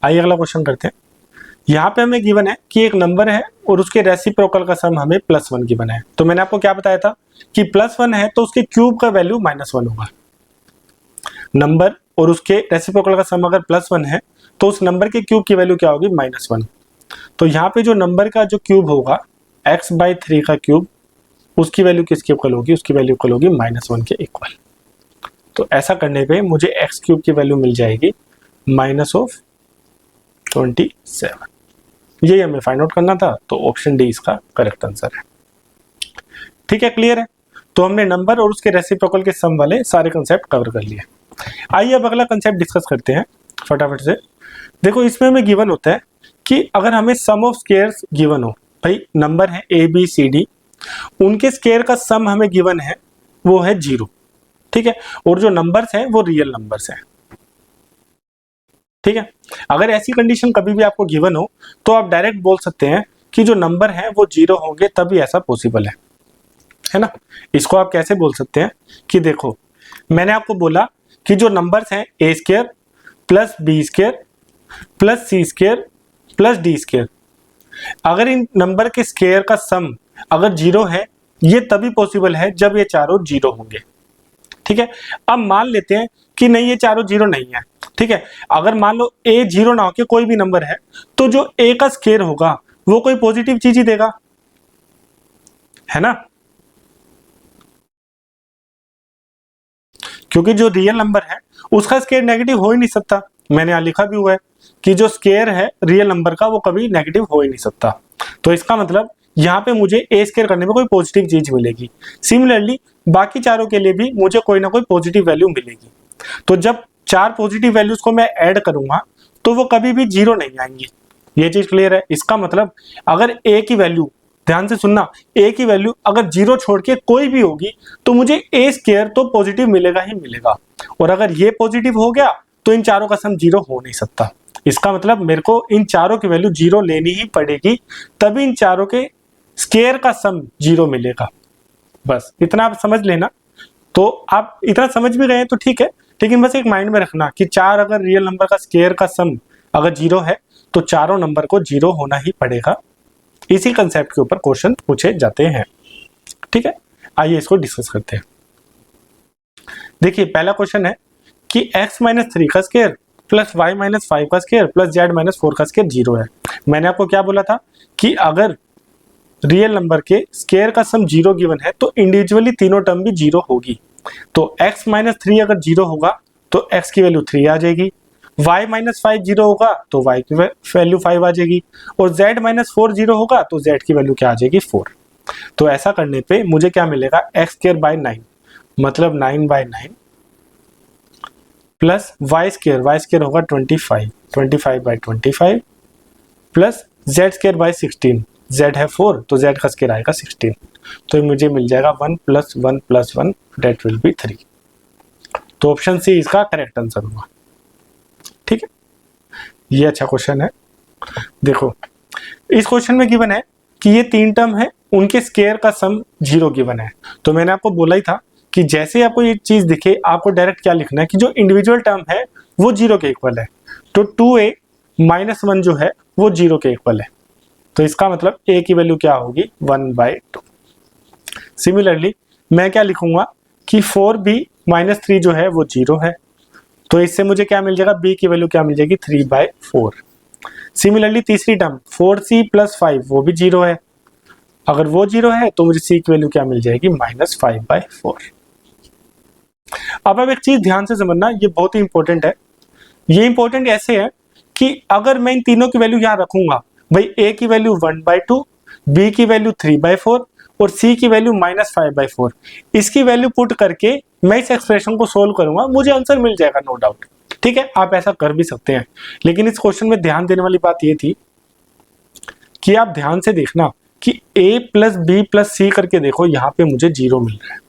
आइए अगला क्वेश्चन करते हैं। यहाँ पे हमें गिवन है कि एक नंबर है और उसके रेसिप्रोकल का सम हमें +1 गिवन है। तो मैंने आपको क्या बताया था कि +1 है तो उसके क्यूब का वैल्यू -1 होगा। नंबर और उसके रेसिप्रोकल का सम अगर +1 है तो उस नंबर के क्यूब की वैल्यू क्या होगी, -1। तो यहाँ पे जो नंबर का जो क्यूब होगा x/3 का क्यूब, उसकी वैल्यू किसके इक्वल होगी, उसकी वैल्यू इक्वल होगी -1 के इक्वल। तो ऐसा करने पे मुझे x³ की वैल्यू मिल जाएगी -27। यही हमें फाइंड आउट करना था, तो ऑप्शन डी इसका करेक्ट आंसर है। ठीक है, क्लियर है। तो हमने नंबर और उसके रेसिप्रोकल के सम वाले सारे कंसेप्ट कवर कर लिए। आइए अब अगला कंसेप्ट डिस्कस करते हैं फटाफट से। देखो इसमें हमें गिवन होता है कि अगर हमें सम ऑफ स्क्वायर्स गिवन हो, भाई नंबर है a b c d, उनके स्क्वायर का सम हमें गिवन है वो है 0। ठीक है, और जो नंबर्स हैं वो रियल नंबर्स हैं। ठीक है, अगर ऐसी कंडीशन कभी भी आपको गिवन हो तो आप डायरेक्ट बोल सकते हैं कि जो नंबर है वो 0 होंगे तभी ऐसा पॉसिबल है ना। इसको आप कैसे बोल सकते हैं कि देखो, मैंने आपको बोला कि जो नंबर्स हैं a square plus B square plus c square plus d square, अगर इन नंबर के स्क्वायर का सम अगर 0 है, ये तभी पॉसिबल है जब ये चारों 0 होंगे। ठीक है, अब मान लेते हैं कि नहीं, ये चारों 0 नहीं है। ठीक है, अगर मान लो ए 0 ना होके कोई भी नंबर है, तो जो ए का स्क्वायर होगा वो कोई पॉजिटिव चीज ही देगा, है ना, क्योंकि जो रियल नंबर है उसका स्क्वायर नेगेटिव हो ही नहीं सकता। मैंने यहां लिखा भी हुआ है कि जो स्क्वायर है रियल नंबर का वो कभी नेगेटिव हो ही नहीं सकता। तो इसका मतलब यहाँ पे मुझे ए स्क्वायर करने में कोई पॉजिटिव चीज मिलेगी। सिमिलरली बाकी चारों के लिए भी मुझे कोई ना कोई पॉजिटिव वैल्यू मिलेगी। तो जब 4 पॉजिटिव वैल्यूज को मैं ऐड करूंगा तो वो कभी भी 0 नहीं आएंगी। ये चीज क्लियर है। इसका मतलब अगर ए की वैल्यू, ध्यान से सुनना, ए की वैल्यू अगर 0 छोड़ के कोई भी होगी तो मुझे ए स्क्वायर तो पॉजिटिव मिलेगा ही मिलेगा, और अगर ये पॉजिटिव हो गया तो इन चारों का सम 0 हो नहीं सकता। इसका मतलब मेरे को इन चारों की वैल्यू 0 लेनी ही पड़ेगी, तभी इन चारों के स्क्वायर का सम 0 मिलेगा। बस इतना आप समझ लेना। तो आप इतना समझ भी गए तो ठीक है, लेकिन बस एक माइंड में रखना कि 4 अगर रियल नंबर का स्क्वायर का सम अगर 0 है तो चारों नंबर को 0 होना ही पड़ेगा। इसी कंसेप्ट के ऊपर क्वेश्चन पूछे जाते हैं। ठीक है, आइए इसको डिस्कस करते हैं। देखिए पहला क्वेश्चन है कि x माइनस 3 का स्क्वायर प्लस y माइनस 5 का स्क्वायर प्लस z माइनस 4 का स्क्वायर 0 है। मैंने आपको क्या बोला था कि अगर रियल नंबर के स्क्वायर का सम 0 गिवन है तो इंडिविजुअली तीनों टर्म भी 0 होगी। तो x माइनस 3 अगर 0 होगा तो x की वैल्यू 3 आ जाएगी, y माइनस 5 0 होगा तो y की वैल्यू 5 आ जाएगी, और z माइनस 4 0 होगा तो z की वैल्यू क्या आ जाएगी 4। तो ऐसा करने पे मुझे क्या मिलेगा, x स्क्वायर बाय 9 मतलब 9 बाय 9 प्लस y स्क्वायर होगा 25 by 25 plus z square by 16, z है 4 तो z का स्क्वायर आएगा 16। तो मुझे मिल जाएगा 1 plus 1 plus 1 that will be 3। तो ऑप्शन सी इसका करेक्ट आंसर होगा। ठीक है, ये अच्छा क्वेश्चन है। देखो इस क्वेश्चन में गिवन है कि ये 3 टर्म है, उनके स्क्वायर का सम 0 गिवन है। तो मैंने आपको बोला ही था कि जैसे आपको ये चीज दिखे आपको डायरेक्ट क्या लिखना है कि जो इंडिविजुअल टर्म है वो 0 के इक्वल है। तो 2a माइनस 1 जो है वो 0 के इक्वल है। तो इसका मतलब a की वैल्यू क्या होगी 1/2। सिमिलरली मैं क्या लिखूंगा कि 4b माइनस 3 जो है वो 0 है। तो इससे मुझे क्या मिल जाएगा, b की वैल्यू क्या मिल जाएगी 3/4। सिमिलरली तीसरी टर्म 4c प्लस 5 वो भी 0 है। अगर वो 0 है तो मुझे c की वैल्यू क्या मिल जाएगी -5/4। अब एक चीज ध्यान से समझना, ये बहुत ही इंपॉर्टेंट है। ये इंपॉर्टेंट ऐसे है कि अगर मैं इन तीनों की वैल्यू यहां रखूंगा, भाई a की वैल्यू 1/2, b की वैल्यू 3/4 और c की वैल्यू -5/4, इसकी वैल्यू पुट करके मैं इस एक्सप्रेशन को सोल्व करूंगा, मुझे आंसर मिल जाएगा नो डाउट। ठीक है, आप ऐसा कर भी सकते हैं, लेकिन इस क्वेश्चन में ध्यान देने वाली बात ये थी कि आप ध्यान से देखना कि a प्लस बी प्लस सी करके देखो, यहां पे मुझे 0 मिल रहा है।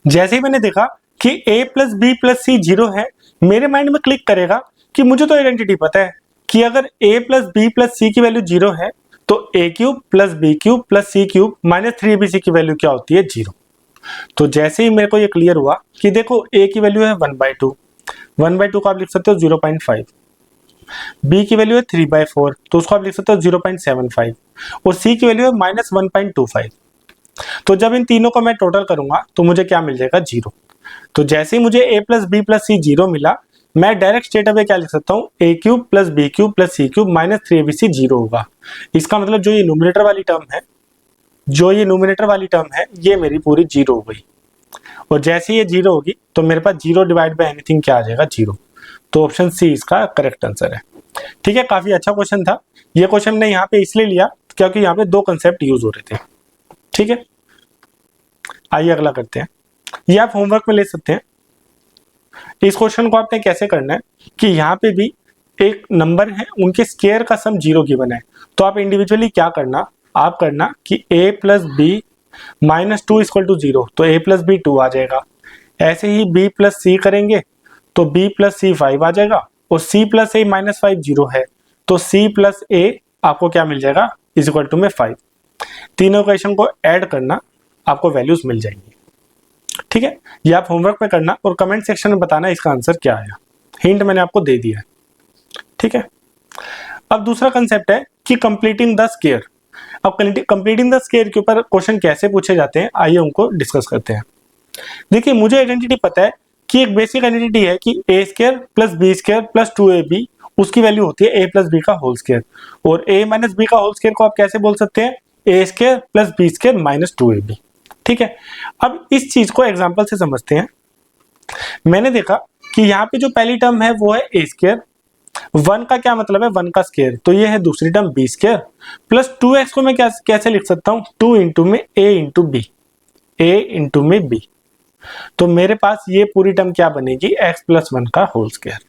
जैसे ही मैंने देखा कि a प्लस बी प्लस सी 0 है, मेरे माइंड में क्लिक करेगा कि मुझे तो आइडेंटिटी पता है कि अगर a plus B plus C की वैल्यू 0 है तो a cube plus B cube plus C cube minus 3abc की वैल्यू क्या होती है 0। तो जैसे ही मेरे को ये क्लियर हुआ कि देखो a की वैल्यू है 1/2, 1/2 को आप लिख सकते हो 0.5, b की वैल्यू है 3/4 तो उसको आप लिख सकते हो 0.75, और c की वैल्यू है -1.25। तो जब इन तीनों को मैं टोटल करूंगा तो मुझे क्या मिल जाएगा 0। तो जैसे ही मुझे a प्लस बी प्लस सी 0 मिला, मैं डायरेक्ट स्ट्रेट अवे क्या लिख सकता हूँ, a cube plus B cube plus C cube minus 3abc 0 होगा। इसका मतलब जो ये न्यूमरेटर वाली टर्म है, ये मेरी पूरी 0 हो गई, और जैसे ये 0 होगी तो मेरे पास 0 डिवाइड बाय एनीथिंग क्या आ जाएगा 0। तो ऑप्शन सी इसका करेक्ट आंसर है। ठीक है, काफी अच्छा क्वेश्चन था। ये क्वेश्चन मैंने यहाँ पे इसलिए लिया क्योंकि यहाँ पे 2 कंसेप्ट यूज हो रहे थे। ठीक है, आइए अगला करते हैं। ये आप होमवर्क में ले सकते हैं। इस क्वेश्चन को आपने कैसे करना है कि यहाँ पे भी एक नंबर है, उनके स्क्वायर का सम 0 गिवन है। तो आप इंडिविजुअली क्या करना, आप करना कि a plus B -2 equal to 0, तो a प्लस बी 2 आ जाएगा। ऐसे ही b प्लस सी करेंगे तो b प्लस सी 5 आ जाएगा, और c प्लस a माइनस 5 0 है, तो c प्लस a आपको क्या मिल जाएगा, इज इक्वल टू में 5। तीनों इक्वेशन को ऐड करना, आपको वैल्यूज मिल जाएंगी। ठीक है, ये आप होमवर्क में करना और कमेंट सेक्शन में बताना इसका आंसर क्या आया। हिंट मैंने आपको दे दिया है। ठीक है, अब दूसरा कंसेप्ट है कि कंप्लीटिंग द स्क्वायर। अब कंप्लीटिंग द स्क्वायर के ऊपर क्वेश्चन कैसे पूछे जाते हैं, आइए उनको डिस्कस करते हैं। देखिए, मुझे आइडेंटिटी पता है कि एक बेसिक आइडेंटिटी है कि a square plus B square plus 2ab, उसकी वैल्यू होती है a प्लस बी का होल स्क्वायर। और a माइनस बी का होल स्क्वायर को आप कैसे बोल सकते हैं, a square plus B square minus 2ab। ठीक है, अब इस चीज को एग्जांपल से समझते हैं। मैंने देखा कि यहाँ पे जो पहली टर्म है वो है a स्क्वायर, 1 का क्या मतलब है, 1 का स्क्वायर, तो ये है दूसरी term B square, plus 2x को मैं कैसे लिख सकता हूँ, 2 इंटू में a into B, a into में b, तो मेरे पास ये पूरी टर्म क्या बनेगी, x प्लस 1 का होल स्क्वायर।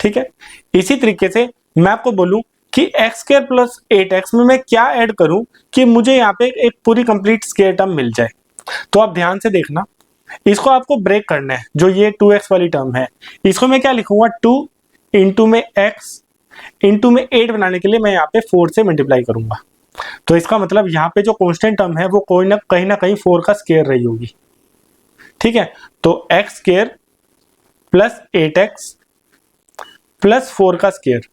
ठीक है, इसी तरीके से मैं आपको बोलूं कि एक्स स्क्वायर प्लस 8x में मैं क्या ऐड करूं कि मुझे यहाँ पे एक पूरी कंप्लीट स्क्वायर टर्म मिल जाए। तो आप ध्यान से देखना, इसको आपको ब्रेक करना है। जो ये 2x वाली टर्म है, इसको मैं क्या लिखूंगा, 2 इंटू में x इंटू में 8 बनाने के लिए मैं यहाँ पे 4 से मल्टीप्लाई करूंगा। तो इसका मतलब यहाँ पे जो कांस्टेंट टर्म है वो कोई ना कहीं 4 का स्क्वायर रही होगी। ठीक है, तो x square plus 8x plus 4 का स्क्वायर,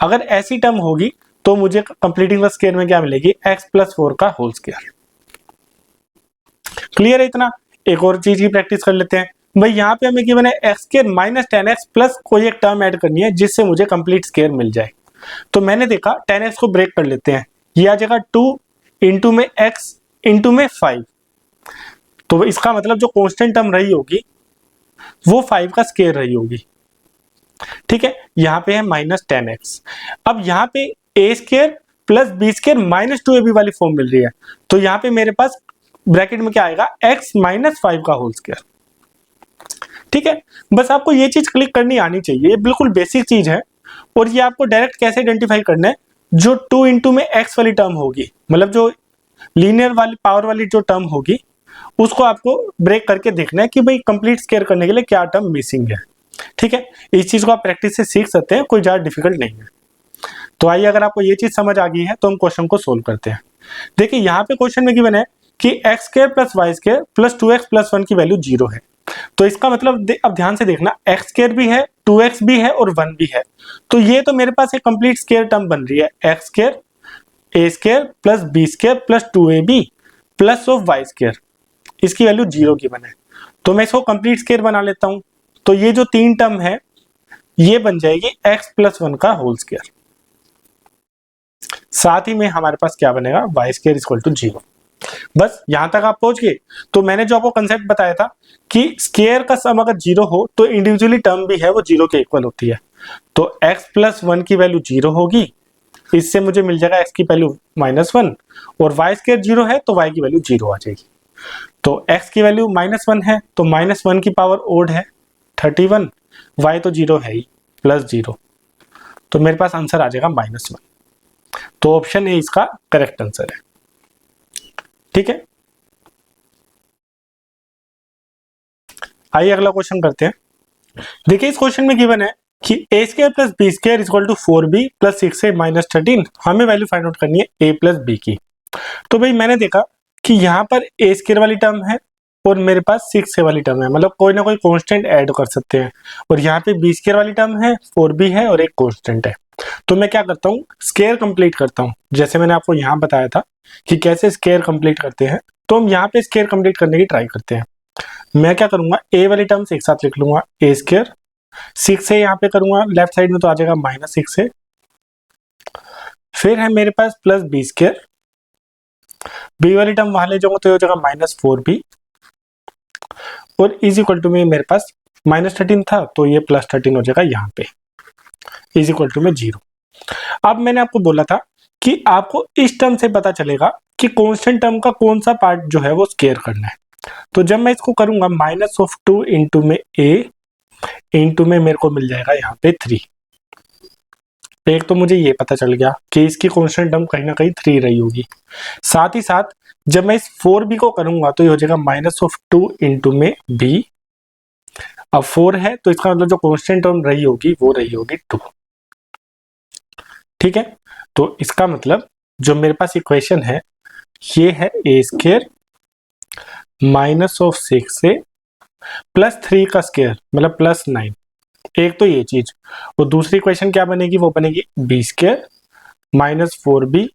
अगर ऐसी टर्म होगी तो मुझे कंप्लीटिंग द स्क्वायर में क्या मिलेगी, x प्लस 4 का होल स्क्वायर। क्लियर है इतना? एक और चीज की प्रैक्टिस कर लेते हैं। भाई यहाँ पे हमें गिवन है X square minus 10x plus कोई एक टर्म ऐड करनी है जिससे मुझे कंप्लीट स्क्वायर मिल जाए। तो मैंने देखा 10x को ब्रेक कर लेते हैं, ये आ जाएगा 2 इंटू में x इंटू में 5, तो इसका मतलब जो कांस्टेंट टर्म रही होगी वो 5 का स्क्वायर रही होगी। ठीक है, यहाँ पे है माइनस 10x। अब यहाँ पे a square plus B square minus 2ab वाली फॉर्म मिल रही है, तो यहाँ पे मेरे पास ब्रैकेट में क्या आएगा, x माइनस 5 का होल स्क्वायर। ठीक है, बस आपको ये चीज क्लिक करनी आनी चाहिए, ये बिल्कुल बेसिक चीज है। और ये आपको डायरेक्ट कैसे आइडेंटिफाई करना है, जो 2 इंटू में x वाली टर्म होगी, मतलब जो लीनियर वाली पावर वाली जो टर्म होगी, उसको आपको ब्रेक करके देखना है कि भाई कंप्लीट स्क्वायर करने के लिए क्या टर्म मिसिंग है। ठीक है, इस चीज को आप प्रैक्टिस से सीख सकते हैं, कोई ज्यादा डिफिकल्ट नहीं है। तो आइए, अगर आपको ये चीज समझ आ गई है तो हम क्वेश्चन को सोल्व करते हैं। देखिए, यहाँ पे क्वेश्चन में गिवन है कि X square plus Y square plus 2x plus 1 की वैल्यू 0 है। तो इसका मतलब अब ध्यान से देखना, एक्स स्क्वायर भी है, 2x भी है और 1 भी है, तो ये तो मेरे पास एक कंप्लीट स्क्वायर टर्म बन रही है, X square a square plus B square plus 2ab plus of Y square, इसकी वैल्यू 0 की बने। तो मैं इसको कंप्लीट स्क्वायर बना लेता हूं, तो ये जो 3 टर्म है ये बन जाएगी x प्लस 1 का होल स्क्वायर। साथ ही में हमारे पास क्या बनेगा, वाई स्क्वायर इक्वल टू 0। बस यहां तक आप पहुंच गए। तो मैंने जो आपको कंसेप्ट बताया था कि स्क्वायर का सम अगर 0 हो तो इंडिविजुअली टर्म भी है वो 0 के इक्वल होती है। तो x प्लस 1 की वैल्यू 0 होगी, इससे मुझे मिल जाएगा x की वैल्यू -1, और वाई स्क्वायर 0 है तो y की वैल्यू 0 आ जाएगी। तो x की वैल्यू -1 है तो -1 की पावर ओड है 31, y तो 0 है ही, प्लस 0, तो मेरे पास आंसर आ जाएगा -1। तो ऑप्शन ए इसका करेक्ट आंसर है। ठीक है, आइए अगला क्वेश्चन करते हैं। देखिए, इस क्वेश्चन में गिवन है कि a square plus B square equal to 4b plus 6a minus 13, हमें वैल्यू फाइंड आउट करनी है a प्लस b की। तो भाई मैंने देखा कि यहाँ पर a स्क्वायर वाली टर्म है और मेरे पास 6a वाली टर्म है, मतलब कोई ना कोई कांस्टेंट ऐड कर सकते हैं, और यहाँ पे b स्क्वायर वाली टर्म है, 4b है और एक कांस्टेंट है। तो मैं क्या करता हूँ, स्क्वायर कंप्लीट करता हूँ, जैसे मैंने आपको यहाँ बताया था कि कैसे स्क्वायर कंप्लीट करते हैं। तो हम यहाँ पे स्क्वायर कंप्लीट करने की ट्राई करते हैं। मैं क्या करूंगा, a वाली टर्म्स एक साथ लिख लूंगा, a स्क्वायर, 6 से यहाँ पे करूंगा लेफ्ट साइड में तो आ जाएगा -6 फिर है मेरे पास प्लस बी स्क्वायर, बी वाली टर्म वहां ले जाऊंगा तो हो जाएगा -4b, और इज इक्वल टू में मेरे पास -13 था तो ये +13 हो जाएगा यहाँ पे, इज इक्वल टू में 0। अब मैंने आपको बोला था कि आपको इस टर्म से पता चलेगा कि कांस्टेंट टर्म का कौन सा पार्ट जो है वो स्क्वायर करना है। तो जब मैं इसको करूंगा -2 इंटू में a इंटू में मेरे को मिल जाएगा यहाँ पे 3। एक तो मुझे ये पता चल गया कि इसकी कांस्टेंट टर्म कहीं ना कहीं 3 रही होगी। साथ ही साथ जब मैं इस 4b को करूंगा तो ये हो जाएगा -2 इंटू में b। अब 4 है तो इसका मतलब जो कांस्टेंट टर्म रही होगी वो रही होगी 2। ठीक है, तो इसका मतलब जो मेरे पास इक्वेशन है ये है a² -6 +3 का स्क्वायर मतलब +9। एक तो ये चीज, और दूसरी इक्वेशन क्या बनेगी, वो बनेगी b² -4b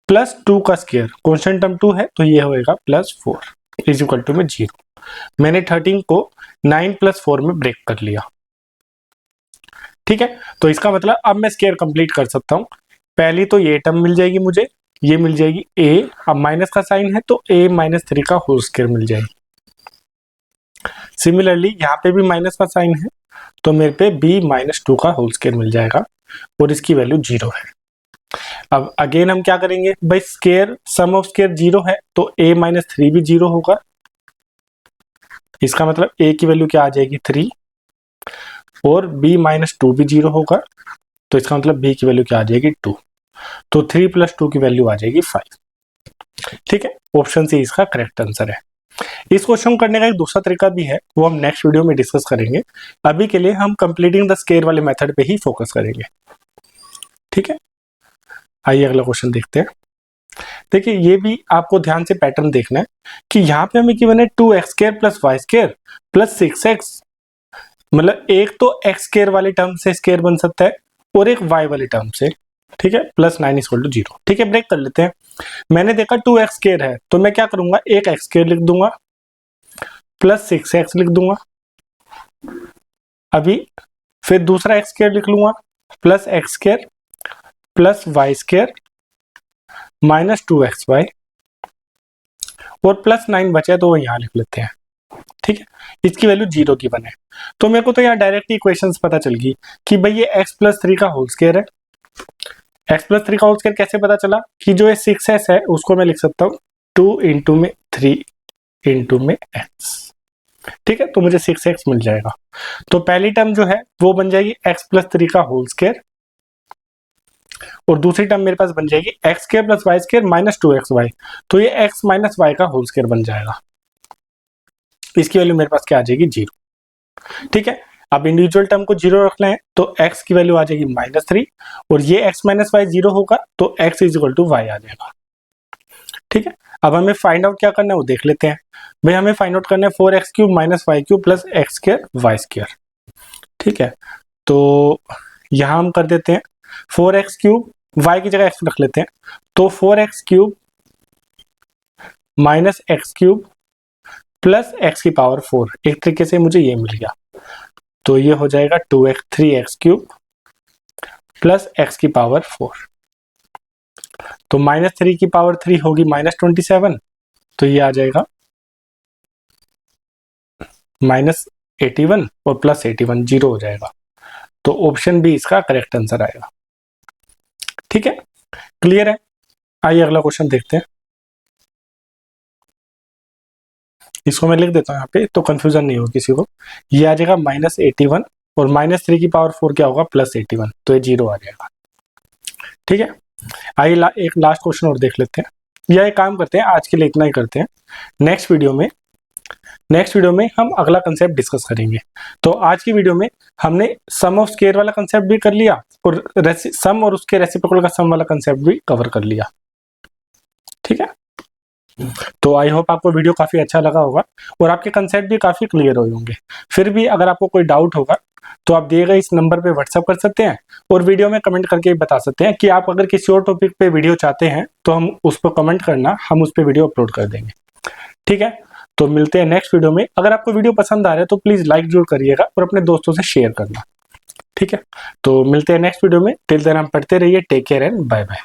+2 का स्क्वायर। कांस्टेंट टर्म 2 है तो ये होएगा +4 इज इक्वल टू में 0। मैंने 13 को 9 + 4 में ब्रेक कर लिया। ठीक है, तो इसका मतलब अब मैं स्क्वायर कंप्लीट कर सकता हूं। पहली तो ये टर्म मिल जाएगी मुझे, ये मिल जाएगी a, अब माइनस का साइन है तो a -3 का होल स्क्वायर मिल जाएगी। सिमिलरली यहाँ पे भी माइनस का साइन है तो मेरे पे b -2 का होल स्क्वायर मिल जाएगा और इसकी वैल्यू 0 है। अब अगेन हम क्या करेंगे भाई, स्क्वायर सम ऑफ स्क्वायर 0 है तो a -3 भी 0 होगा। इसका मतलब a की वैल्यू क्या आ जाएगी 3 और b -2 भी 0 होगा तो इसका मतलब b की वैल्यू क्या आ जाएगी 2। तो 3 + 2 की वैल्यू आ जाएगी 5। ठीक है, ऑप्शन सी इसका करेक्ट आंसर है। इस क्वेश्चन करने का एक दूसरा तरीका भी है, वो हम नेक्स्ट वीडियो में डिस्कस करेंगे। अभी के लिए हम कंप्लीटिंग द स्क्वायर वाले मेथड पे ही फोकस करेंगे। ठीक है, आइए अगला क्वेश्चन देखते हैं। देखिए ये भी आपको ध्यान से पैटर्न देखना है कि यहाँ पे हमें गिवन है 2x² + y² + 6x। मतलब एक तो x² वाले टर्म से स्क्वायर बन सकता है और एक y वाले टर्म से। ठीक है, +9 = 0। ठीक है, ब्रेक कर लेते हैं। मैंने देखा 2x² है तो मैं क्या करूंगा, एक x² लिख दूंगा +6x लिख दूंगा। अभी फिर दूसरा x² लिख लूंगा +x² +y² -2xy और +9 बचा है तो वो यहाँ लिख लेते हैं। ठीक है, इसकी वैल्यू 0 की बने तो मेरे को तो यहाँ डायरेक्ट इक्वेशंस पता चल गई कि भाई ये x + 3 का होल स्क्वायर है। x + 3 का होल स्क्वायर कैसे पता चला कि जो ये 6s है उसको मैं लिख सकता हूँ 2 इंटू में 3 इंटू में x। ठीक है, तो मुझे 6x मिल जाएगा। तो पहली टर्म जो है वो बन जाएगी x + 3 का होल स्क्वायर और दूसरी टर्म मेरे पास बन जाएगी x² + y² -2xy। तो ये x - y का होल स्क्वायर बन जाएगा। इसकी वैल्यू मेरे पास क्या आ जाएगी 0। ठीक है, अब इंडिविजुअल टर्म को 0 रखना है तो x की वैल्यू आ जाएगी -3 और ये x - y 0 होगा तो x = y आ जाएगा। ठीक है, अब हमें फाइंड आउट क्या करना है वो देख लेते हैं। भाई हमें फाइंड आउट करना है 4x³ - y³ + x² y²। ठीक है, तो यहां हम कर देते हैं 4x³ y की जगह x रख लेते हैं तो 4x³ - x³ + x⁴ एक तरीके से मुझे ये मिल गया तो ये हो जाएगा 3x³ + x⁴। तो -3 होगी -27 तो ये आ जाएगा -81 और +81 0 हो जाएगा। तो ऑप्शन बी इसका करेक्ट आंसर आएगा। ठीक है, क्लियर है। आइए अगला क्वेश्चन देखते हैं। इसको मैं लिख देता हूँ यहाँ पे तो कंफ्यूजन नहीं हो किसी को। ये आ जाएगा -81 और -3⁴ क्या होगा +81 तो ये 0 आ जाएगा। ठीक है, आइए एक लास्ट क्वेश्चन और देख लेते हैं या एक काम करते हैं, आज के लिए इतना ही करते हैं। नेक्स्ट वीडियो में हम अगला कंसेप्ट डिस्कस करेंगे। तो आज की वीडियो में हमने सम ऑफ स्क्वायर वाला कंसेप्ट भी कर लिया और सम और उसके रेसिप्रोकल का सम वाला कंसेप्ट भी कवर कर लिया। ठीक है, तो आई होप आपको वीडियो काफी अच्छा लगा होगा और आपके कंसेप्ट भी काफी क्लियर हुए होंगे। फिर भी अगर आपको कोई डाउट होगा तो आप दिए गए इस नंबर पे व्हाट्सएप कर सकते हैं और वीडियो में कमेंट करके बता सकते हैं कि आप अगर किसी और टॉपिक पे वीडियो चाहते हैं तो हम उस पर कमेंट करना, हम उस पर वीडियो अपलोड कर देंगे। ठीक है, तो मिलते हैं नेक्स्ट वीडियो में। अगर आपको वीडियो पसंद आ रहा है तो प्लीज लाइक जरूर करिएगा और अपने दोस्तों से शेयर करना। ठीक है, तो मिलते हैं नेक्स्ट वीडियो में। टिल देन हम पढ़ते रहिए। Take care and bye bye.